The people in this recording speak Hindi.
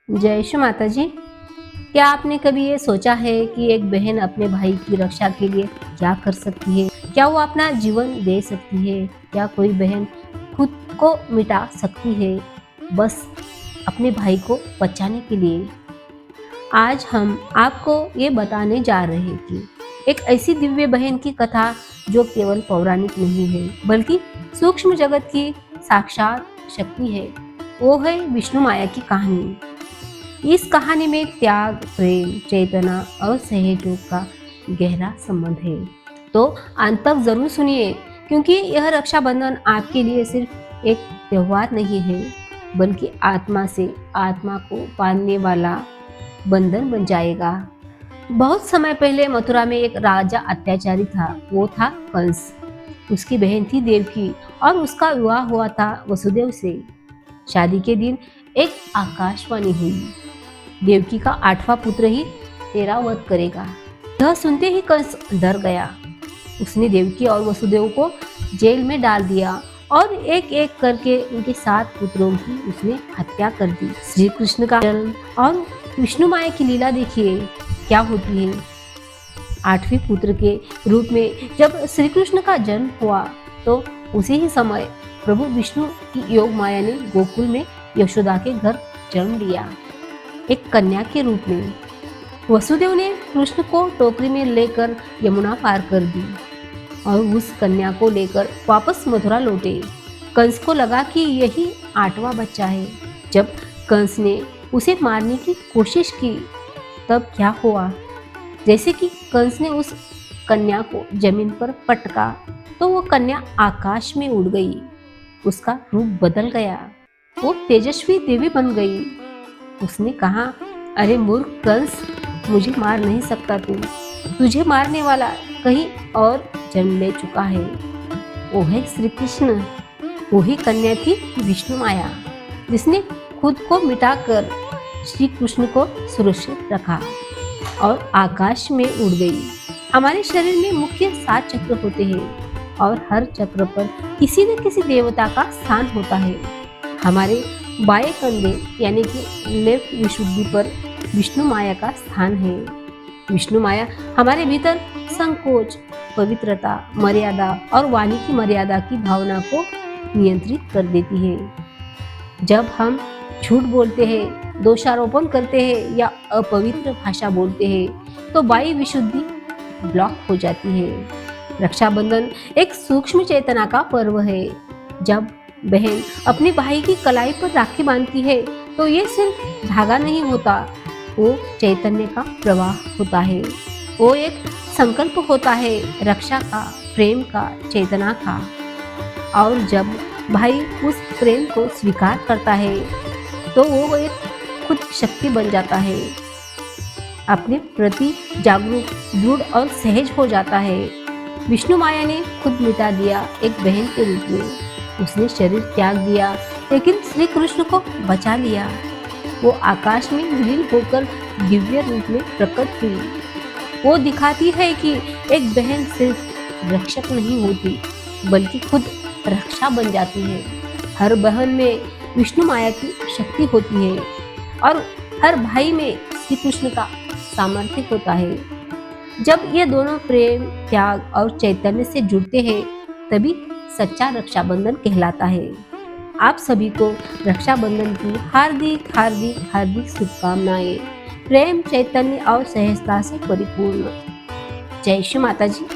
जय श्री माता जी। क्या आपने कभी ये सोचा है कि एक बहन अपने भाई की रक्षा के लिए क्या कर सकती है? क्या वो अपना जीवन दे सकती है? क्या कोई बहन खुद को मिटा सकती है बस अपने भाई को बचाने के लिए? आज हम आपको ये बताने जा रहे हैं कि एक ऐसी दिव्य बहन की कथा जो केवल पौराणिक नहीं है बल्कि सूक्ष्म जगत की साक्षात शक्ति है। वो है विष्णु माया की कहानी। इस कहानी में त्याग, प्रेम, चेतना और सहयोग का गहरा संबंध है। तो अंत तक जरूर सुनिए, क्योंकि यह रक्षाबंधन आपके लिए सिर्फ एक त्योहार नहीं है बल्कि आत्मा से आत्मा को बांधने वाला बंधन बन जाएगा। बहुत समय पहले मथुरा में एक राजा अत्याचारी था। वो था कंस। उसकी बहन थी देवकी और उसका विवाह हुआ था वसुदेव से। शादी के दिन एक आकाशवाणी हुई, देवकी का 8वां पुत्र ही तेरा वध करेगा। यह सुनते ही कंस डर गया। उसने देवकी और वसुदेव को जेल में डाल दिया और एक एक करके उनके 7 पुत्रों की उसने हत्या कर दी। श्री कृष्ण का जन्म और विष्णु माया की लीला देखिए क्या होती है। 8वें पुत्र के रूप में जब श्री कृष्ण का जन्म हुआ तो उसी ही समय प्रभु विष्णु की योग माया ने गोकुल में यशोदा के घर जन्म लिया, एक कन्या के रूप में। वसुदेव ने कृष्ण को टोकरी में लेकर यमुना पार कर दी और उस कन्या को लेकर वापस मथुरा लौटे। कंस को लगा कि यही 8वां बच्चा है। जब कंस ने उसे मारने की कोशिश की तब क्या हुआ? जैसे कि कंस ने उस कन्या को जमीन पर पटका तो वो कन्या आकाश में उड़ गई। उसका रूप बदल गया, वो तेजस्वी देवी बन गई। उसने कहा, अरे मूर्ख कंस, मुझे मार नहीं सकता तू। तुझे मारने वाला कहीं और जन्म ले चुका है। वो है श्री कृष्ण। वही कन्या थी विष्णु माया, जिसने खुद को मिटाकर श्री कृष्ण को सुरक्षित रखा और आकाश में उड़ गई। हमारे शरीर में मुख्य 7 चक्र होते हैं और हर चक्र पर किसी न किसी देवता का स्थान होता है। हमारे बाएं कंधे यानी कि लेफ्ट विशुद्धि पर विष्णु माया का स्थान है। विष्णु माया हमारे भीतर संकोच, पवित्रता, मर्यादा और वाणी की मर्यादा की भावना को नियंत्रित कर देती है। जब हम झूठ बोलते हैं, दोषारोपण करते हैं या अपवित्र भाषा बोलते हैं तो वायु विशुद्धि ब्लॉक हो जाती है। रक्षाबंधन एक सूक्ष्म चेतना का पर्व है। जब बहन अपने भाई की कलाई पर राखी बांधती है तो ये सिर्फ धागा नहीं होता, वो चैतन्य का प्रवाह होता है। वो एक संकल्प होता है रक्षा का, प्रेम का, चेतना का। और जब भाई उस प्रेम को स्वीकार करता है तो वो एक खुद शक्ति बन जाता है, अपने प्रति जागरूक, दृढ़ और सहज हो जाता है। विष्णु माया ने खुद मिटा दिया एक बहन के रूप में। उसने शरीर त्याग दिया लेकिन श्री कृष्ण को बचा लिया। वो आकाश में विलीन होकर दिव्य रूप में प्रकट हुई। वो दिखाती है कि एक बहन सिर्फ रक्षक नहीं होती बल्कि खुद रक्षा बन जाती है। हर बहन में विष्णु माया की शक्ति होती है और हर भाई में श्री कृष्ण का सामर्थ्य होता है। जब ये दोनों प्रेम, त्याग और चैतन्य से जुड़ते हैं तभी सच्चा रक्षाबंधन कहलाता है। आप सभी को रक्षाबंधन की हार्दिक हार्दिक हार्दिक शुभकामनाएं, प्रेम, चैतन्य और सहजता से परिपूर्ण। जय श्री माता जी।